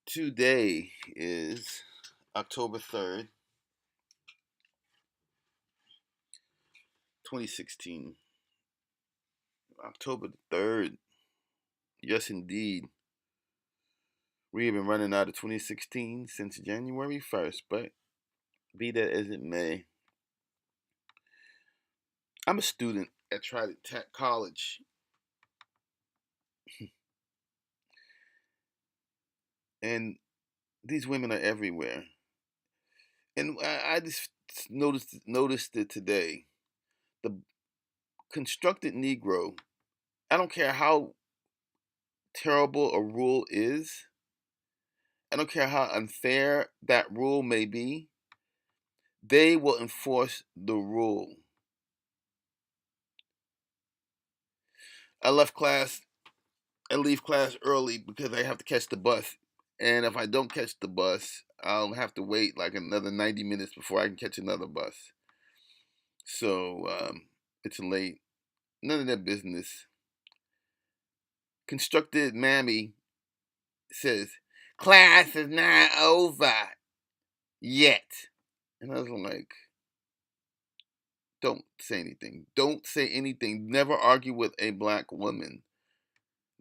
Today is October 3rd, 2016. October 3rd. Yes, indeed. We have been running out of 2016 since January 1st, but be that as it may, I'm a student at Trident Tech College. And these women are everywhere. And I just noticed it today. The constructed Negro, I don't care how terrible a rule is, I don't care how unfair that rule may be, they will enforce the rule. I leave class early because I have to catch the bus. And if I don't catch the bus, I'll have to wait like another 90 minutes before I can catch another bus. So it's late. None of their business. Constructed Mammy says, class is not over yet. And I was like, don't say anything. Don't say anything. Never argue with a black woman.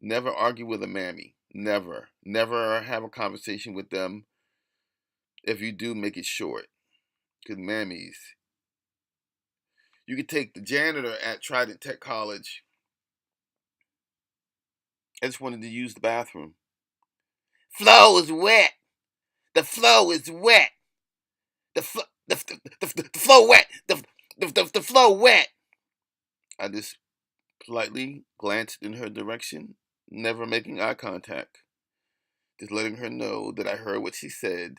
Never argue with a mammy. Never. Never have a conversation with them. If you do, make it short. Because mammies. You could take the janitor at Trident Tech College. I just wanted to use the bathroom. Floor is wet. The floor is wet. The floor wet. The floor wet. I just politely glanced in her direction, never making eye contact. Just letting her know that I heard what she said,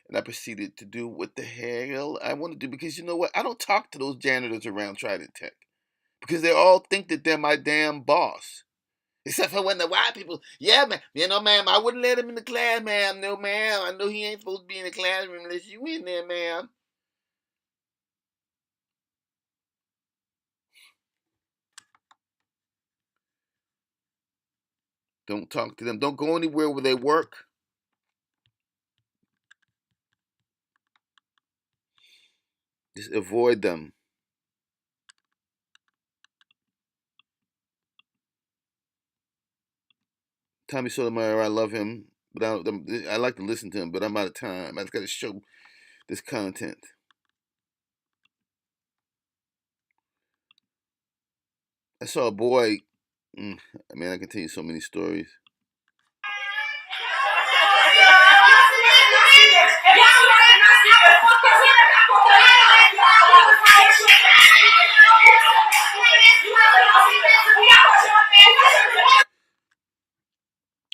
and I proceeded to do what the hell I want to do. Because you know what? I don't talk to those janitors around Trident Tech. Because they all think that they're my damn boss. Except for when the white people, yeah, man, ma'am, I wouldn't let him in the class, ma'am. No, ma'am, I know he ain't supposed to be in the classroom unless you in there, ma'am. Don't talk to them. Don't go anywhere where they work. Just avoid them. Tommy Sotomayor, I love him, but I like to listen to him, but I'm out of time. I just got to show this content. I saw a boy. Man, I can tell you so many stories.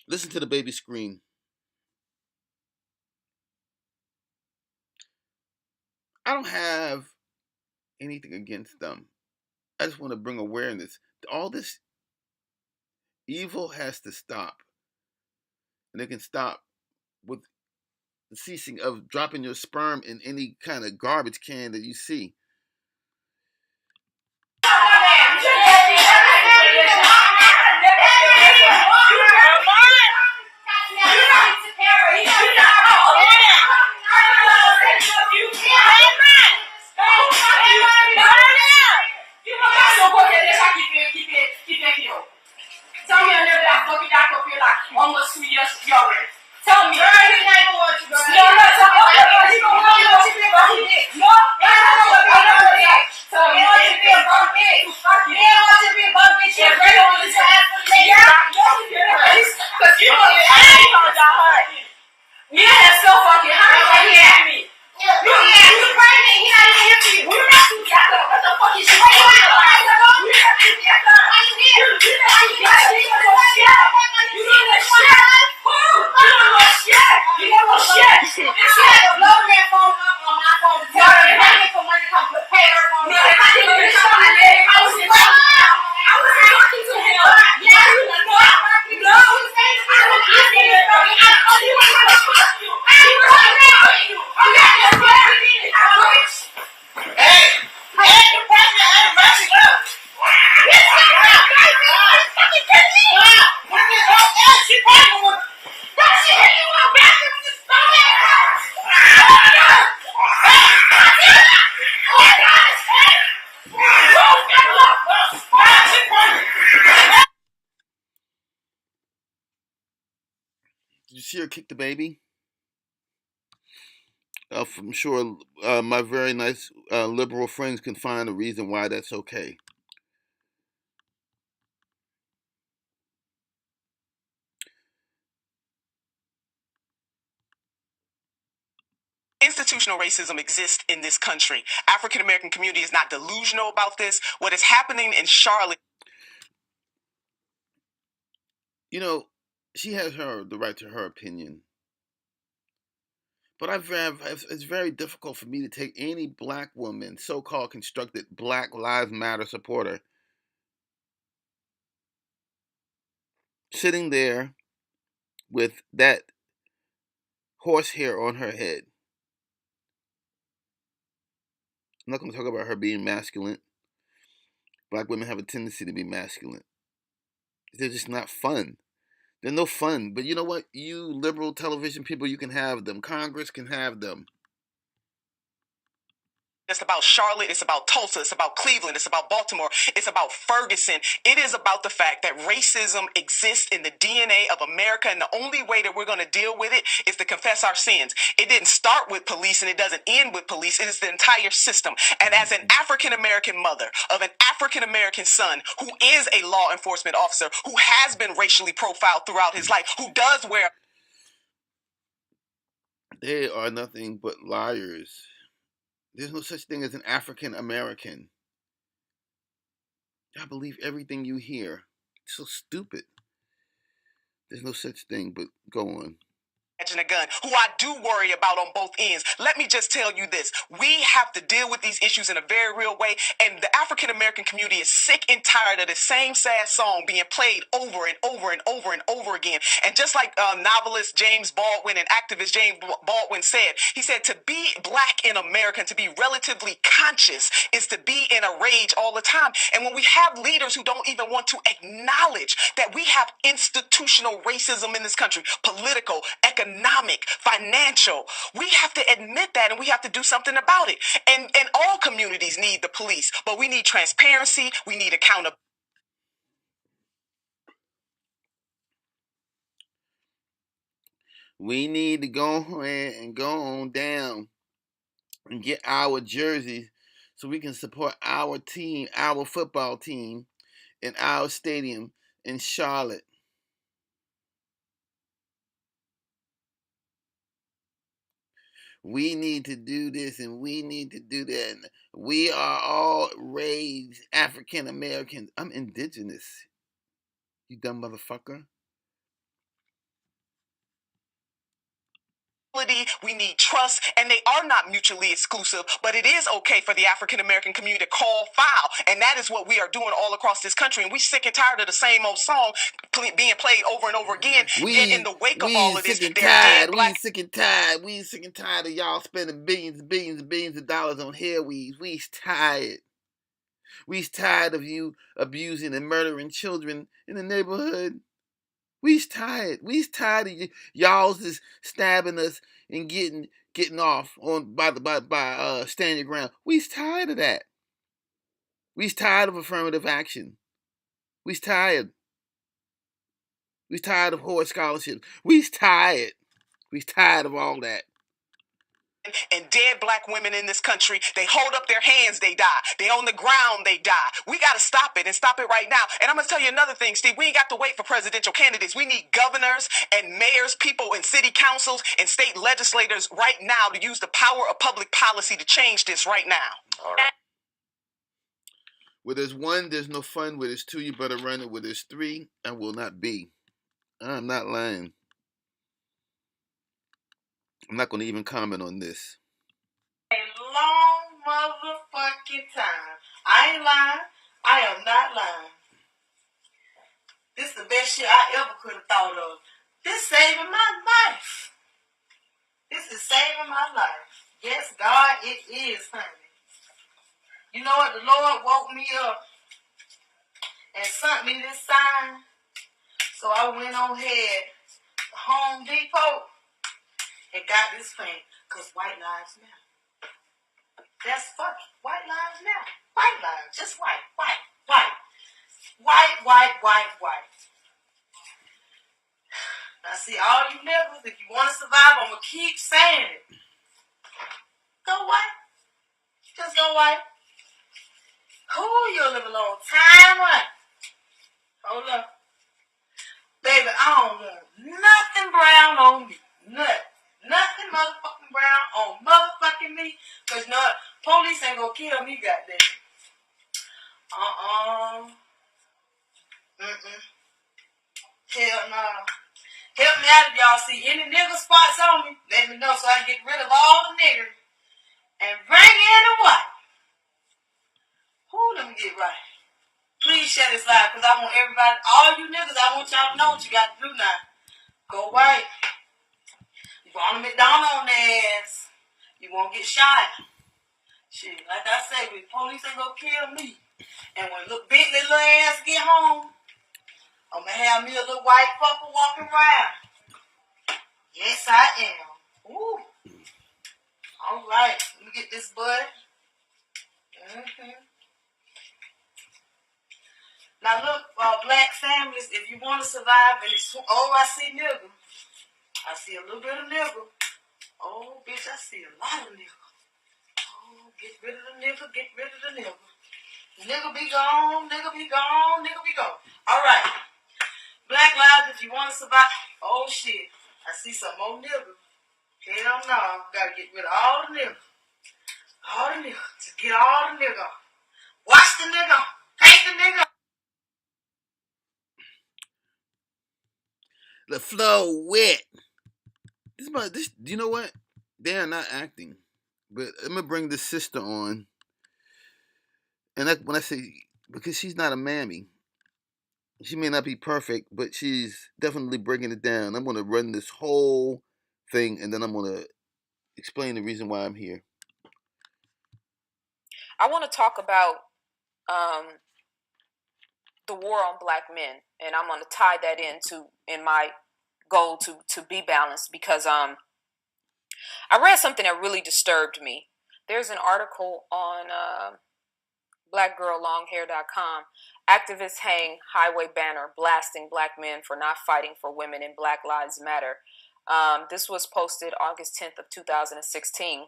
Listen to the baby scream. I don't have anything against them. I just want to bring awareness. All this evil has to stop. And it can stop with the ceasing of dropping your sperm in any kind of garbage can that you see. Tell me I never that fucking back up here like almost 2 years younger. Tell me. Girl, you never want you, girl. No, no, tell me. You don't want to be a bum bitch. No, I don't want to be a bum bitch. So you want to be a bum bitch. You don't want to be a bum bitch. You're ready on this ass for me. Yeah, because you know the ass on your heart. Yeah, that's so fucking hard. Like, yeah, me. You pregnant. He not even here for you. We're not together. What the fuck is you doing? you see her kick the baby? I'm sure my very nice liberal friends can find a reason why that's okay. Institutional racism exists in this country. African American community is not delusional about this. What is happening in Charlotte. You know, she has the right to her opinion. But it's very difficult for me to take any black woman, so-called constructed Black Lives Matter supporter, sitting there with that horsehair on her head. I'm not going to talk about her being masculine. Black women have a tendency to be masculine. They're just not fun. They're no fun. But you know what? You liberal television people, you can have them. Congress can have them. It's about Charlotte, it's about Tulsa, it's about Cleveland, it's about Baltimore, it's about Ferguson. It is about the fact that racism exists in the DNA of America, and the only way that we're going to deal with it is to confess our sins. It didn't start with police and it doesn't end with police. It is the entire system. And as an African American mother of an African American son who is a law enforcement officer, who has been racially profiled throughout his life, who does wear... They are nothing but liars. There's no such thing as an African American. I believe everything you hear. It's so stupid. There's no such thing, but go on. A gun, who I do worry about on both ends. Let me just tell you this. We have to deal with these issues in a very real way, and the African American community is sick and tired of the same sad song being played over and over and over and over again. And just like novelist James Baldwin and activist James Baldwin said, he said to be black in America and to be relatively conscious is to be in a rage all the time. And when we have leaders who don't even want to acknowledge that we have institutional racism in this country, political, economic, financial, we have to admit that, and we have to do something about it. And all communities need the police, but we need transparency, we need accountability. We need to go ahead and go on down and get our jerseys so we can support our team, our football team, in our stadium in Charlotte. We need to do this and we need to do that. We are all raised African Americans. I'm indigenous. You dumb motherfucker. We need trust, and they are not mutually exclusive, but it is okay for the African American community to call foul, and that is what we are doing all across this country. And we're sick and tired of the same old song being played over and over again. Yet in the wake of all of this, they're dead black. We sick and tired. We sick and tired of y'all spending billions and billions and billions of dollars on hair weaves. We's tired. We's tired of you abusing and murdering children in the neighborhood. We's tired. We's tired of y'all's is stabbing us and getting off on by stand your ground. We's tired of that. We's tired of affirmative action. We's tired. We's tired of horse scholarships. We's tired. We's tired of all that. And dead black women in this country, they hold up their hands, they die. They on the ground, they die. We got to stop it, and stop it right now. And I'm going to tell you another thing, Steve. We ain't got to wait for presidential candidates. We need governors and mayors, people in city councils and state legislators right now to use the power of public policy to change this right now. All right. Where there's one, there's no fun. Where there's two, you better run it. Where there's three, I will not be. I'm not lying. I'm not going to even comment on this. A long motherfucking time. I ain't lying. I am not lying. This is the best shit I ever could have thought of. This saving my life. This is saving my life. Yes, God, it is, honey. You know what? The Lord woke me up and sent me this sign. So I went on ahead to Home Depot and got this thing. Because white lives matter. That's fucking white lives matter. White lives, just white. Now see all you niggas, if you want to survive, I'm going to keep saying it. Go white. Just go white. Cool, you'll live a long time, right? Hold up. Baby, I don't want nothing brown on me. Nothing motherfucking brown on motherfucking me. Because no, police ain't going to kill me, goddamn. Hell no. Help me out if y'all see any nigger spots on me. Let me know so I can get rid of all the niggers. And bring in the white. Let me get right. Please share this live because I want everybody, all you niggas, I want y'all to know what you got to do now. Go white. You want a McDonald's on their ass. You won't get shot. Shit, like I said, the police ain't gonna kill me. And when big little ass get home, I'm gonna have me a little white fucker walking around. Yes, I am. Ooh. All right. Let me get this bud. Now look, black families, if you want to survive in this, I see nigga. I see a little bit of nigga. Oh, bitch, I see a lot of nigga. Oh, get rid of the nigga, get rid of the nigga. Nigga be gone, nigga be gone, nigga be gone. All right. Black lives, if you want to survive. Oh, shit. I see some more nigga. Hell no. Gotta get rid of all the nigga. All the nigga. Just get all the nigga. Watch the nigga. Paint the nigga. The flow wet. This. You know what? They are not acting. But I'm gonna bring this sister on, and when I say because she's not a mammy, she may not be perfect, but she's definitely breaking it down. I'm gonna run this whole thing, and then I'm gonna explain the reason why I'm here. I want to talk about the war on black men, and I'm going to tie that in my goal to be balanced because I read something that really disturbed me. There's an article on blackgirllonghair.com. Activists hang highway banner blasting black men for not fighting for women in Black Lives Matter. This was posted August 10th of 2016.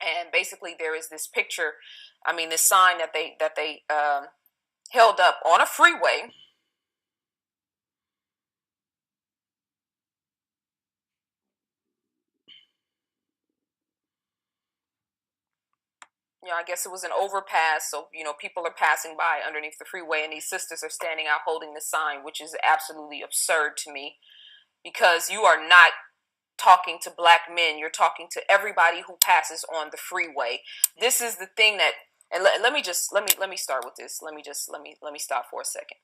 And basically there is this picture, this sign that they held up on a freeway. I guess it was an overpass, so people are passing by underneath the freeway, and these sisters are standing out holding the sign, which is absolutely absurd to me, because you are not talking to black men, you're talking to everybody who passes on the freeway. This is the thing that, and let me start with this. Let me stop for a second.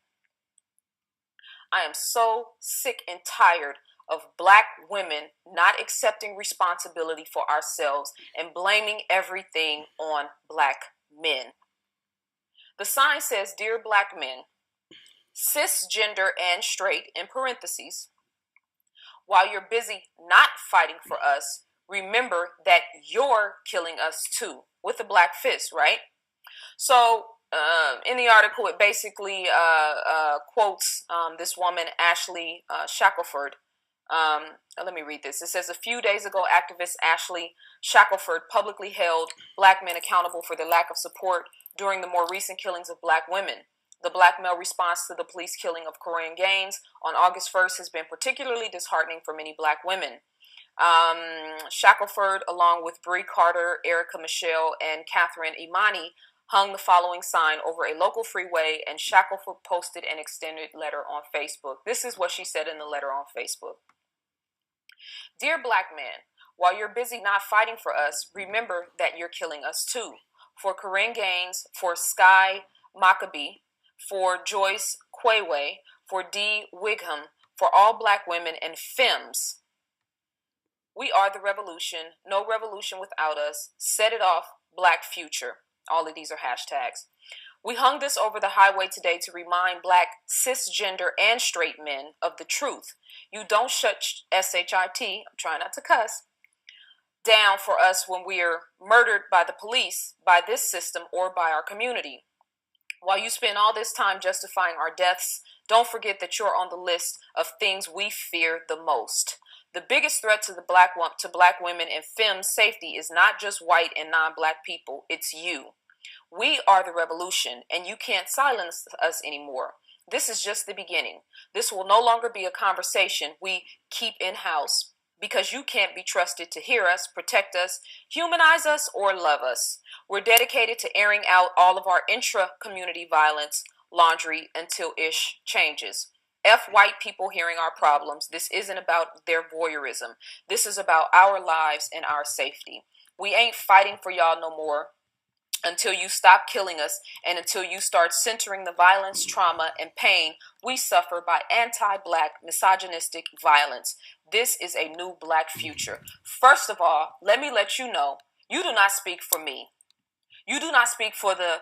I am so sick and tired of black women not accepting responsibility for ourselves and blaming everything on black men. The sign says, "Dear black men, cisgender and straight," in parentheses, "while you're busy not fighting for us, remember that you're killing us too," with a black fist, right? So in the article, it basically quotes this woman, Ashley Shackelford. Let me read this. It says, "A few days ago, activist Ashley Shackelford publicly held black men accountable for their lack of support during the more recent killings of black women. The black male response to the police killing of Corinne Gaines on August 1st has been particularly disheartening for many black women." Shackelford, along with Bree Carter, Erica Michelle, and Catherine Imani, hung the following sign over a local freeway, and Shackelford posted an extended letter on Facebook. This is what she said in the letter on Facebook. "Dear black men, while you're busy not fighting for us, remember that you're killing us too. For Corinne Gaines, for Sky Maccabee, for Joyce Quayway, for Dee Wigham, for all black women and femmes. We are the revolution. No revolution without us. Set it off, black future." All of these are hashtags. "We hung this over the highway today to remind black cisgender and straight men of the truth. You don't shut SHIT, I'm trying not to cuss, down for us when we're murdered by the police, by this system, or by our community. While you spend all this time justifying our deaths, don't forget that you're on the list of things we fear the most. The biggest threat to black women and femmes' safety is not just white and non-black people, it's you. We are the revolution, and you can't silence us anymore. This is just the beginning. This will no longer be a conversation we keep in-house because you can't be trusted to hear us, protect us, humanize us, or love us. We're dedicated to airing out all of our intra-community violence laundry until ish changes. F white people hearing our problems. This isn't about their voyeurism. This is about our lives and our safety. We ain't fighting for y'all no more until you stop killing us and until you start centering the violence, trauma, and pain we suffer by anti-black, misogynistic violence. This is a new black future. First of all, let me let you know, you do not speak for me. You do not speak for the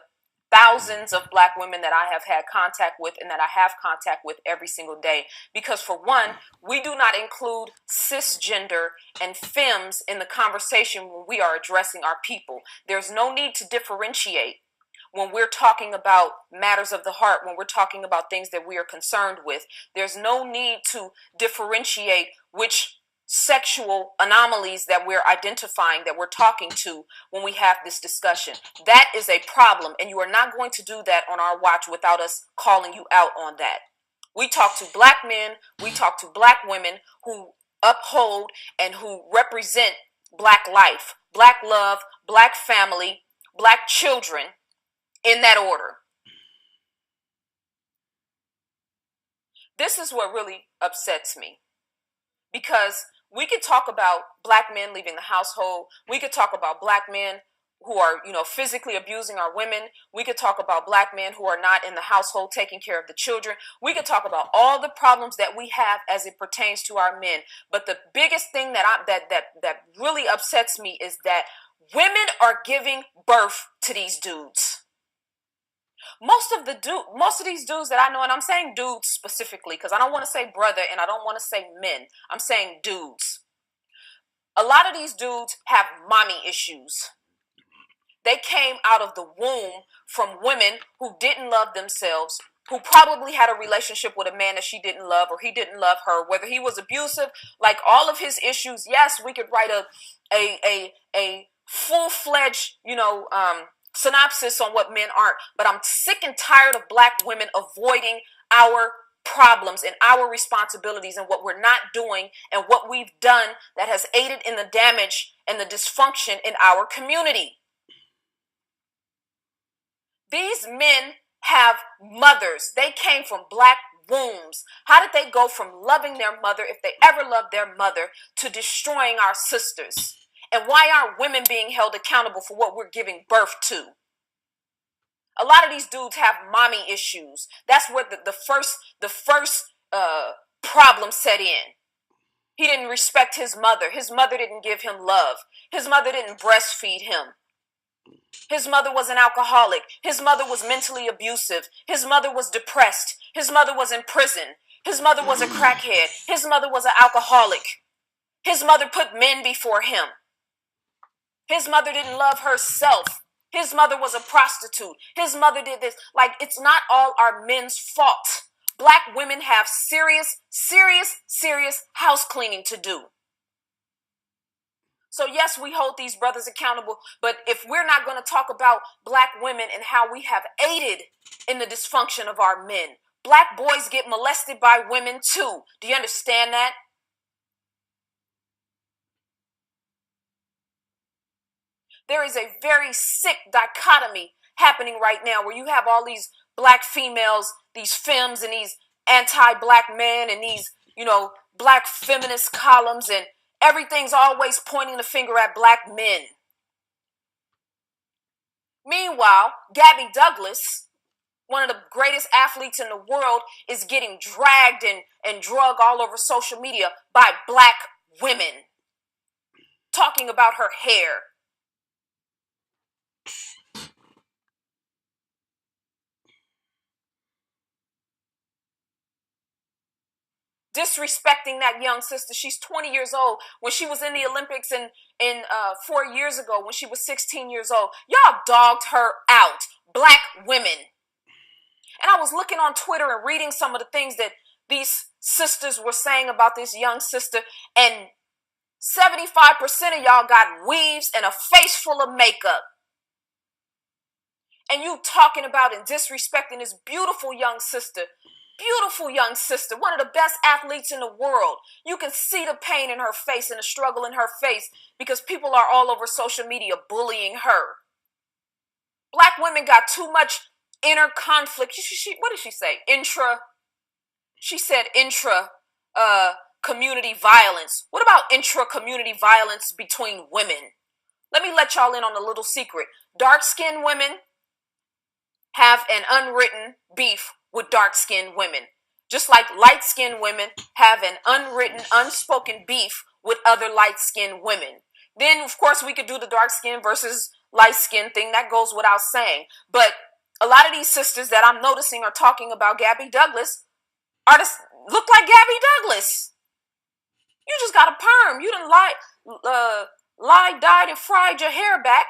thousands of black women that I have had contact with and that I have contact with every single day. Because for one, we do not include cisgender and femmes in the conversation when we are addressing our people. There's no need to differentiate when we're talking about matters of the heart, when we're talking about things that we are concerned with. There's no need to differentiate which sexual anomalies that we're identifying, that we're talking to when we have this discussion. That is a problem, and you are not going to do that on our watch without us calling you out on that. We talk to black men, we talk to black women who uphold and who represent black life, black love, black family, black children, in that order. This is what really upsets me, because we could talk about black men leaving the household. We could talk about black men who are, physically abusing our women. We could talk about black men who are not in the household taking care of the children. We could talk about all the problems that we have as it pertains to our men. But the biggest thing that really upsets me is that women are giving birth to these dudes. Most of these dudes that I know, and I'm saying dudes specifically because I don't want to say brother and I don't want to say men. I'm saying dudes. A lot of these dudes have mommy issues. They came out of the womb from women who didn't love themselves, who probably had a relationship with a man that she didn't love or he didn't love her, whether he was abusive, like all of his issues. Yes, we could write a full-fledged, synopsis on what men aren't, but I'm sick and tired of black women avoiding our problems and our responsibilities and what we're not doing and what we've done that has aided in the damage and the dysfunction in our community. These men have mothers. They came from black wombs. How did they go from loving their mother, if they ever loved their mother, to destroying our sisters? And why aren't women being held accountable for what we're giving birth to? A lot of these dudes have mommy issues. That's where the first problem set in. He didn't respect his mother. His mother didn't give him love. His mother didn't breastfeed him. His mother was an alcoholic. His mother was mentally abusive. His mother was depressed. His mother was in prison. His mother was a crackhead. His mother was an alcoholic. His mother put men before him. His mother didn't love herself. His mother was a prostitute. His mother did this. Like, it's not all our men's fault. Black women have serious house cleaning to do. So yes, we hold these brothers accountable, but if we're not going to talk about black women and how we have aided in the dysfunction of our men, black boys get molested by women too. Do you understand that? There is a very sick dichotomy happening right now where you have all these black females, these femmes, and these anti-black men, and these, black feminist columns, and everything's always pointing the finger at black men. Meanwhile, Gabby Douglas, one of the greatest athletes in the world, is getting dragged and drugged all over social media by black women, talking about her hair. Disrespecting that young sister. She's 20 years old. When she was in the Olympics in 4 years ago, when she was 16 years old, y'all dogged her out. Black women. And I was looking on Twitter and reading some of the things that these sisters were saying about this young sister, and 75% of y'all got weaves and a face full of makeup. And you talking about and disrespecting this beautiful young sister, one of the best athletes in the world. You can see the pain in her face and the struggle in her face because people are all over social media bullying her. Black women got too much inner conflict. What did she say? She said intra community violence. What about intra-community violence between women? Let me let y'all in on a little secret. Dark-skinned women have an unwritten beef with dark-skinned women. Just like light-skinned women have an unwritten, unspoken beef with other light-skinned women. Then, of course, we could do the dark-skinned versus light-skinned thing. That goes without saying. But a lot of these sisters that I'm noticing are talking about Gabby Douglas look like Gabby Douglas. You just got a perm. You done lied, dyed, and fried your hair back.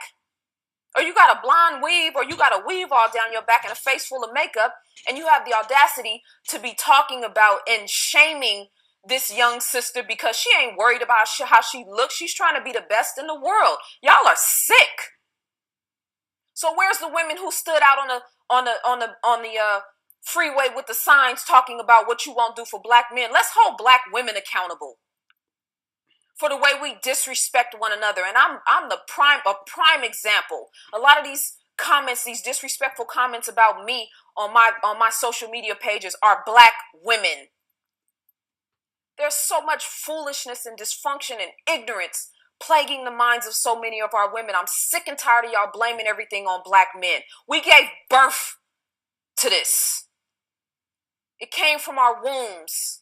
Or you got a blonde weave, or you got a weave all down your back and a face full of makeup, and you have the audacity to be talking about and shaming this young sister because she ain't worried about how she looks. She's trying to be the best in the world. Y'all are sick. So where's the women who stood out on the freeway with the signs talking about what you won't do for black men? Let's hold black women accountable for the way we disrespect one another. And I'm a prime example. A lot of these comments, these disrespectful comments about me on my social media pages are black women. There's so much foolishness and dysfunction and ignorance plaguing the minds of so many of our women. I'm sick and tired of y'all blaming everything on black men. We gave birth to this. It came from our wombs.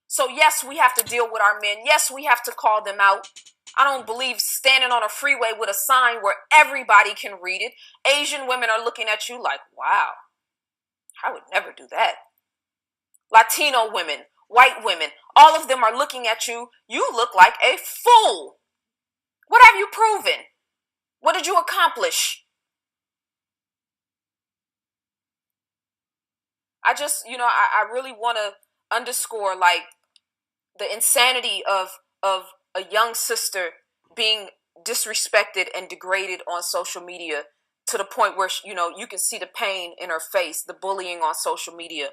So yes, we have to deal with our men. Yes, we have to call them out. I don't believe standing on a freeway with a sign where everybody can read it. Asian women are looking at you like, wow, I would never do that. Latino women, white women, all of them are looking at you. You look like a fool. What have you proven? What did you accomplish? I really want to underscore like the insanity of a young sister being disrespected and degraded on social media to the point where, you can see the pain in her face, the bullying on social media,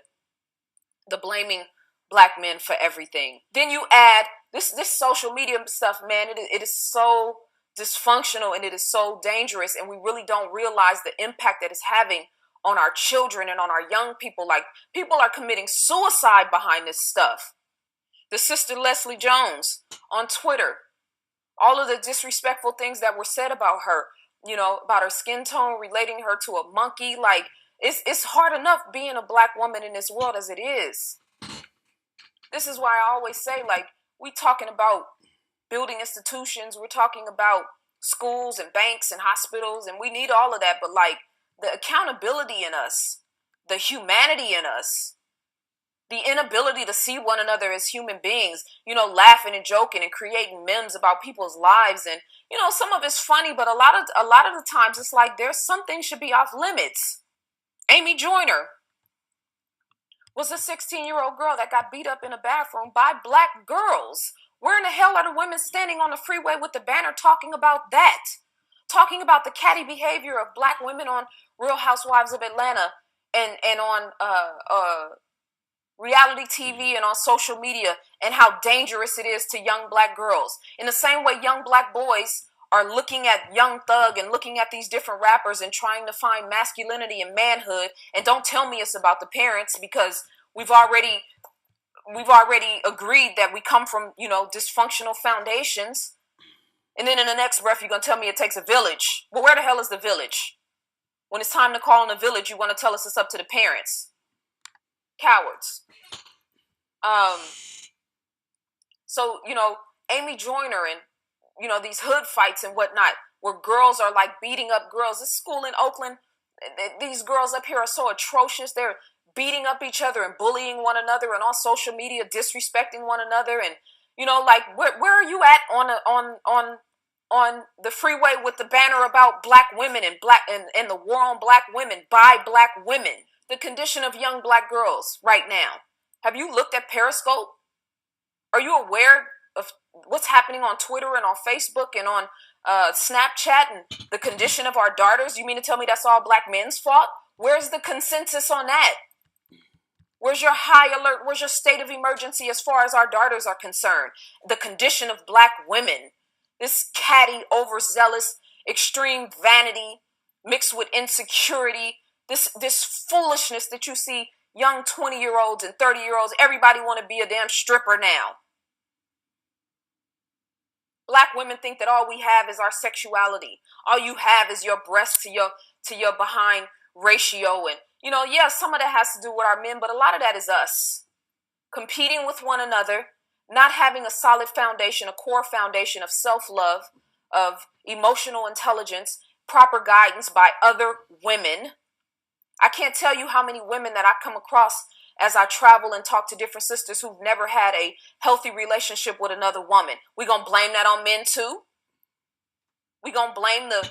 the blaming black men for everything. Then you add this social media stuff, man, it is so dysfunctional and it is so dangerous, and we really don't realize the impact that it's having on our children and on our young people. Like, people are committing suicide behind this stuff. The sister Leslie Jones on Twitter, all of the disrespectful things that were said about her, about her skin tone, relating her to a monkey. Like, it's hard enough being a black woman in this world as it is. This is why I always say, like, we talking about building institutions, we're talking about schools and banks and hospitals, and we need all of that, but like the accountability in us, the humanity in us, the inability to see one another as human beings, laughing and joking and creating memes about people's lives. And, some of it's funny, but a lot of the times it's like there's something should be off limits. Amy Joyner was a 16-year-old girl that got beat up in a bathroom by black girls. Where in the hell are the women standing on the freeway with the banner talking about that? Talking about the catty behavior of black women on Real Housewives of Atlanta and on reality TV and on social media, and how dangerous it is to young black girls. In the same way young black boys are looking at Young Thug and looking at these different rappers and trying to find masculinity and manhood. And don't tell me it's about the parents, because we've already agreed that we come from, dysfunctional foundations. And then in the next breath, you're going to tell me it takes a village. But where the hell is the village? When it's time to call in a village, you want to tell us it's up to the parents. Cowards. So, Amy Joyner and, these hood fights and whatnot, where girls are like beating up girls. This school in Oakland, these girls up here are so atrocious. They're beating up each other and bullying one another, and on social media disrespecting one another. And, where are you at on the freeway with the banner about black women and the war on black women by black women? the condition of young black girls right now. Have you looked at Periscope? Are you aware of what's happening on Twitter and on Facebook and on Snapchat and the condition of our daughters? You mean to tell me that's all black men's fault? Where's the consensus on that? Where's your high alert? Where's your state of emergency as far as our daughters are concerned? The condition of black women, this catty, overzealous, extreme vanity mixed with insecurity, this foolishness that you see young 20-year-olds and 30-year-olds, everybody want to be a damn stripper now. Black women think that all we have is our sexuality. All you have is your breast to your behind ratio. And, yeah, some of that has to do with our men, but a lot of that is us competing with one another, not having a solid foundation, a core foundation of self-love, of emotional intelligence, proper guidance by other women. I can't tell you how many women that I come across as I travel and talk to different sisters who've never had a healthy relationship with another woman. We gonna blame that on men too? We gonna blame the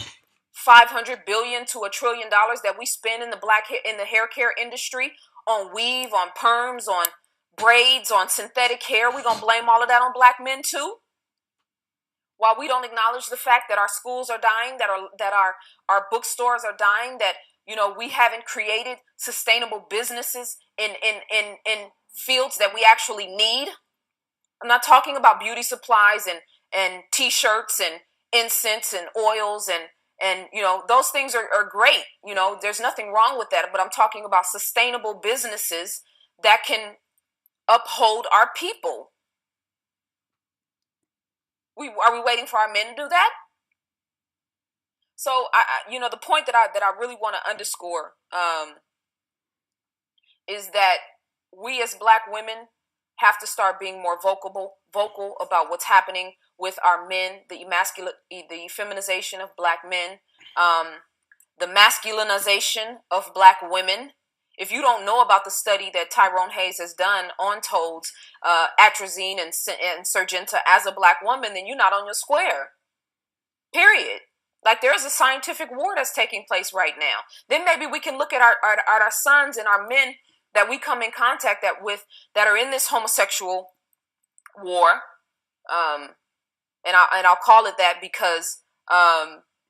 $500 billion to $1 trillion that we spend in the hair care industry on weave, on perms, on braids, on synthetic hair? We gonna blame all of that on black men too? While we don't acknowledge the fact that our schools are dying, that our bookstores are dying, that we haven't created sustainable businesses in fields that we actually need. I'm not talking about beauty supplies and t-shirts and incense and oils and those things are great. There's nothing wrong with that, but I'm talking about sustainable businesses that can uphold our people. Are we waiting for our men to do that? So the point that I really want to underscore is that we as black women have to start being more vocal about what's happening with our men, the feminization of black men, the masculinization of black women. If you don't know about the study that Tyrone Hayes has done on Toads, atrazine and Surgenta as a black woman, then you're not on your square. Period. Like, there's a scientific war that's taking place right now. Then maybe we can look at our sons and our men that we come in contact with that are in this homosexual war. And I'll call it that because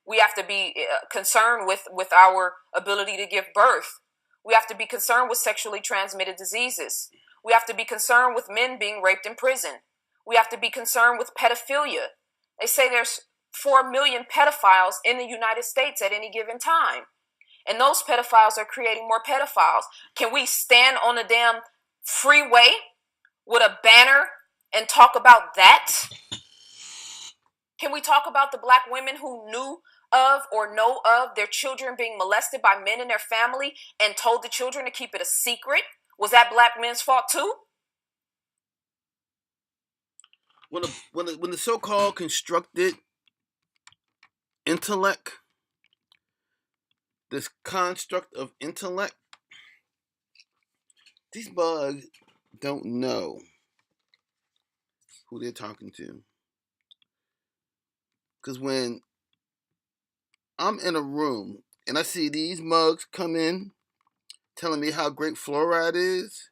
we have to be concerned with our ability to give birth. We have to be concerned with sexually transmitted diseases. We have to be concerned with men being raped in prison. We have to be concerned with pedophilia. They say there's 4 million pedophiles in the United States at any given time. And those pedophiles are creating more pedophiles. Can we stand on a damn freeway with a banner and talk about that? Can we talk about the black women who knew of or know of their children being molested by men in their family and told the children to keep it a secret? Was that black men's fault too? When the so-called constructed intellect, this construct of intellect, these bugs don't know who they're talking to. Because when I'm in a room and I see these mugs come in telling me how great fluoride is,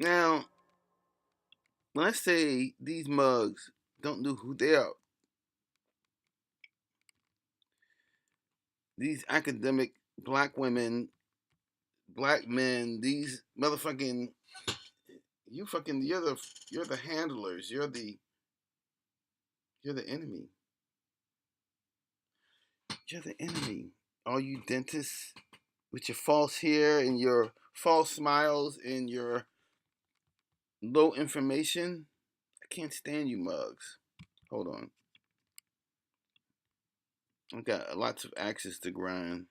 Now, when I say these mugs don't know who they are, these academic black women, black men, these motherfucking you're the handlers, you're the enemy. You're the enemy. All you dentists with your false hair and your false smiles and your low information. I can't stand you mugs. Hold on. I've got lots of axes to grind.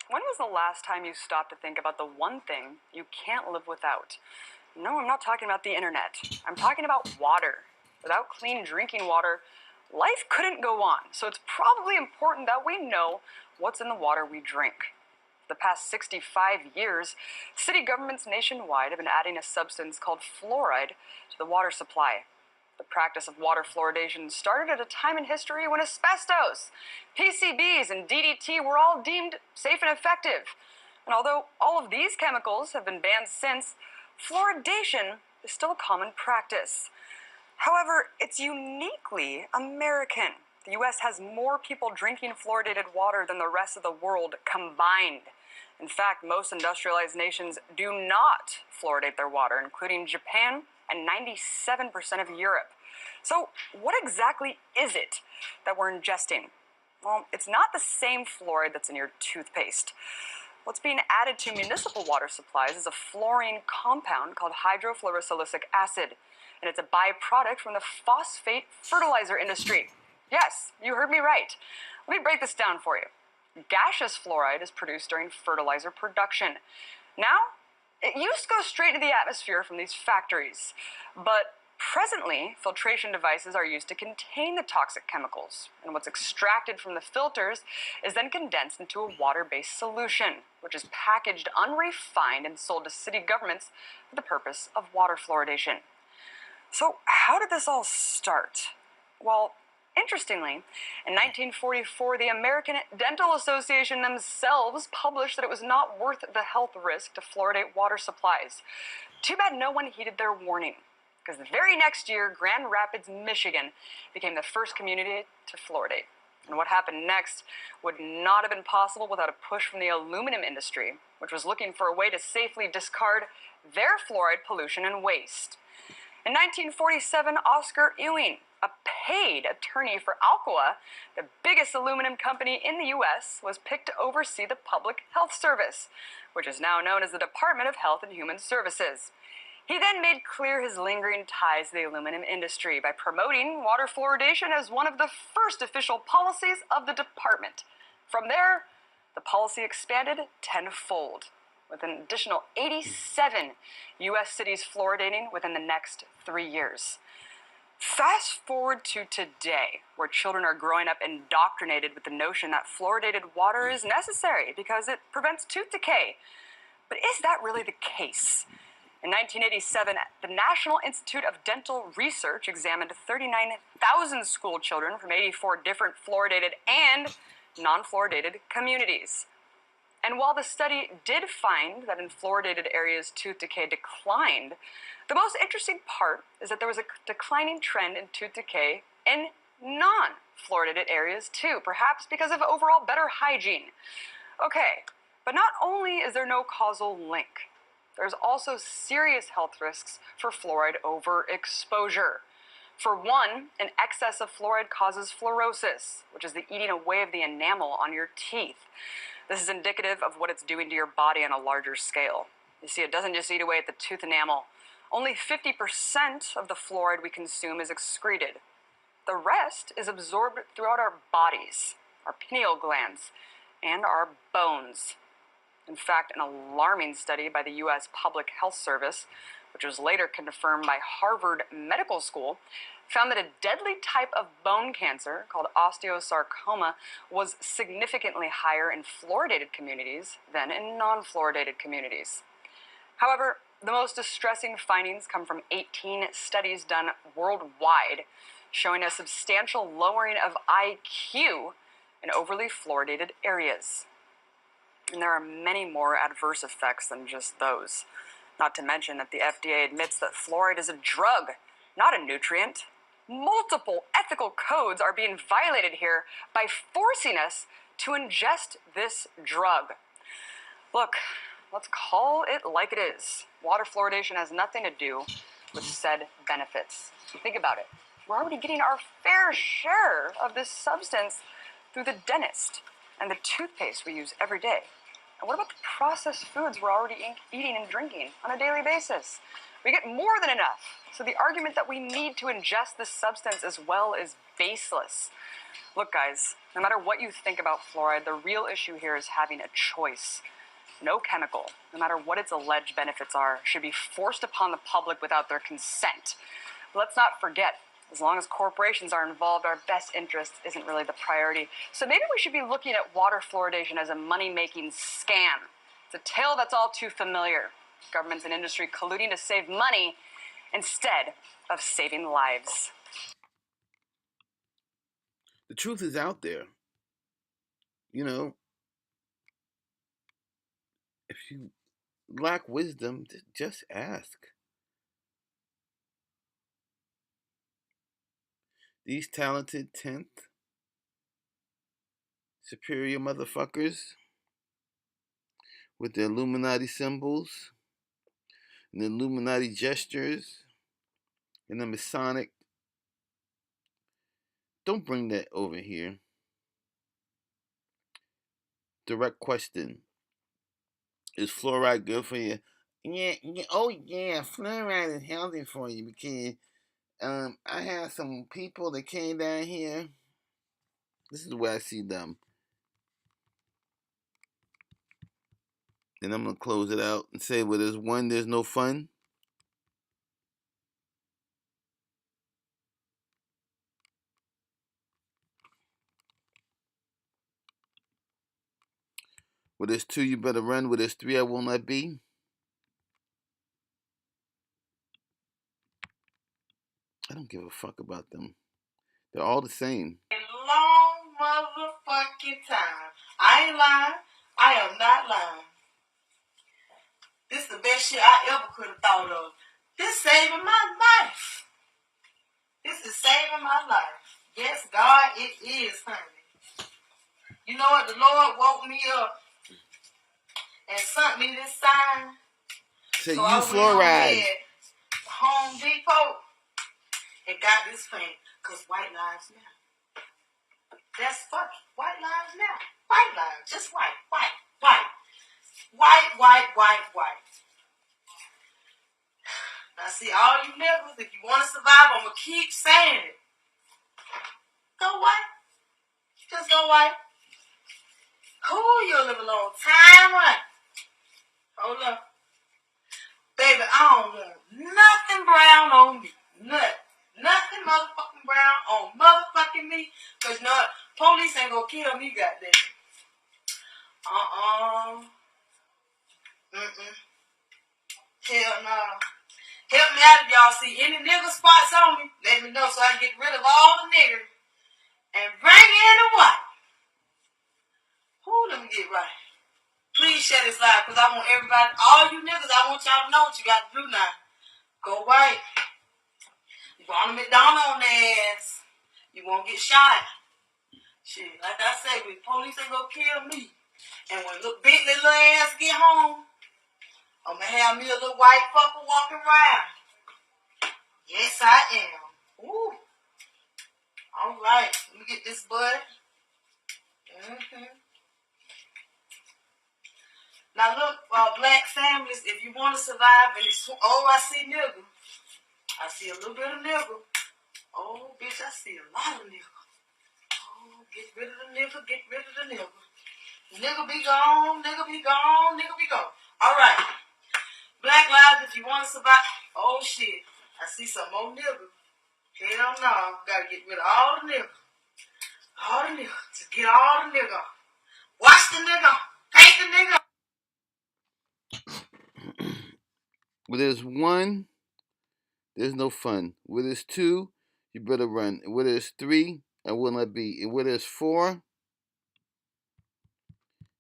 When was the last time you stopped to think about the one thing you can't live without? No, I'm not talking about the internet. I'm talking about water. Without clean drinking water, life couldn't go on. So it's probably important that we know what's in the water we drink. For the past 65 years, city governments nationwide have been adding a substance called fluoride to the water supply. The practice of water fluoridation started at a time in history when asbestos, PCBs, and DDT were all deemed safe and effective. And although all of these chemicals have been banned since, fluoridation is still a common practice. However, it's uniquely American. The U.S. has more people drinking fluoridated water than the rest of the world combined. In fact, most industrialized nations do not fluoridate their water, including Japan and 97% of Europe. So what exactly is it that we're ingesting? Well, it's not the same fluoride that's in your toothpaste. What's being added to municipal water supplies is a fluorine compound called hydrofluorosilicic acid, and it's a byproduct from the phosphate fertilizer industry. Yes, you heard me right. Let me break this down for you. Gaseous fluoride is produced during fertilizer production. Now, it used to go straight into the atmosphere from these factories, but presently, filtration devices are used to contain the toxic chemicals, and what's extracted from the filters is then condensed into a water-based solution, which is packaged unrefined and sold to city governments for the purpose of water fluoridation. So how did this all start? Well, interestingly, in 1944, the American Dental Association themselves published that it was not worth the health risk to fluoridate water supplies. Too bad no one heeded their warning, because the very next year, Grand Rapids, Michigan became the first community to fluoridate. And what happened next would not have been possible without a push from the aluminum industry, which was looking for a way to safely discard their fluoride pollution and waste. In 1947, Oscar Ewing, a paid attorney for Alcoa, the biggest aluminum company in the U.S., was picked to oversee the Public Health Service, which is now known as the Department of Health and Human Services. He then made clear his lingering ties to the aluminum industry by promoting water fluoridation as one of the first official policies of the department. From there, the policy expanded tenfold, with an additional 87 U.S. cities fluoridating within the next 3 years. Fast forward to today, where children are growing up indoctrinated with the notion that fluoridated water is necessary because it prevents tooth decay. But is that really the case? In 1987, the National Institute of Dental Research examined 39,000 school children from 84 different fluoridated and non-fluoridated communities. And while the study did find that in fluoridated areas tooth decay declined, the most interesting part is that there was a declining trend in tooth decay in non-fluoridated areas too, perhaps because of overall better hygiene. Okay, but not only is there no causal link, there's also serious health risks for fluoride overexposure. For one, an excess of fluoride causes fluorosis, which is the eating away of the enamel on your teeth. This is indicative of what it's doing to your body on a larger scale. You see, it doesn't just eat away at the tooth enamel. Only 50% of the fluoride we consume is excreted. The rest is absorbed throughout our bodies, our pineal glands, and our bones. In fact, an alarming study by the U.S. Public Health Service, which was later confirmed by Harvard Medical School, found that a deadly type of bone cancer called osteosarcoma was significantly higher in fluoridated communities than in non-fluoridated communities. However, the most distressing findings come from 18 studies done worldwide, showing a substantial lowering of IQ in overly fluoridated areas. And there are many more adverse effects than just those. Not to mention that the FDA admits that fluoride is a drug, not a nutrient. Multiple ethical codes are being violated here by forcing us to ingest this drug. Look, let's call it like it is. Water fluoridation has nothing to do with said benefits. Think about it. We're already getting our fair share of this substance through the dentist and the toothpaste we use every day. And what about the processed foods we're already eating and drinking on a daily basis? We get more than enough. So the argument that we need to ingest this substance as well is baseless. Look, guys, no matter what you think about fluoride, the real issue here is having a choice. No chemical, no matter what its alleged benefits are, should be forced upon the public without their consent. But let's not forget, as long as corporations are involved, our best interest isn't really the priority. So maybe we should be looking at water fluoridation as a money-making scam. It's a tale that's all too familiar. Governments and industry colluding to save money instead of saving lives. The truth is out there. You know, if you lack wisdom, just ask. These talented 10th superior motherfuckers with the Illuminati symbols and the Illuminati gestures and the Masonic, don't bring that over here. Direct question. Is fluoride good for you? Yeah, fluoride is healthy for you because I have some people that came down here. This is where I see them. And I'm going to close it out and say, where there's one, there's no fun. Where there's two, you better run. Where there's three, I will not be. I don't give a fuck about them. They're all the same. A long motherfucking time. I ain't lying. I am not lying. This is the best shit I ever could have thought of. This saving my life. This is saving my life. Yes, God, it is, honey. You know what? The Lord woke me up and sent me this sign. Say, so you I fluoride. went Home Depot and got this thing. Because white lives matter. That's fucking white lives matter. White lives. Just white. White. White. White, white, white, white. Now see, all you niggas, if you want to survive, I'm going to keep saying it. Go white. Just go white. Cool, you'll live a long time, right? Hold up. Baby, I don't want nothing brown on me. Nothing motherfucking brown on motherfucking me. Because no, police ain't going to kill me, goddamn. Hell no. Help me out if y'all see any nigger spots on me. Let me know so I can get rid of all the niggers. And bring in the white. Let me get right. Please share this live because I want everybody, all you niggas, I want y'all to know what you got to do now. Go white. You want a McDonald's on their ass. You won't get shot. Shit, like I said, the police ain't gonna kill me. And when big little ass get home, I'm gonna have me a little white fucker walking around. Yes, I am. Ooh. All right. Let me get this bud. Now look, black families, if you want to survive in this, I see nigga. I see a little bit of nigga. Oh, bitch, I see a lot of nigga. Oh, get rid of the nigga, get rid of the nigga. Nigga be gone, nigga be gone, nigga be gone. All right. Black lives, if you want to survive. Oh, shit. I see some more nigga. Hell no. Gotta get rid of all the nigga. All the nigga. Just get all the nigga. Watch the nigga. Paint the nigga. Where there's one, there's no fun. Where there's two, You better run. Where there's 3, I will not be. And where there's 4,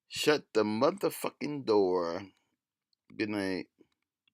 shut the motherfucking door. Good night.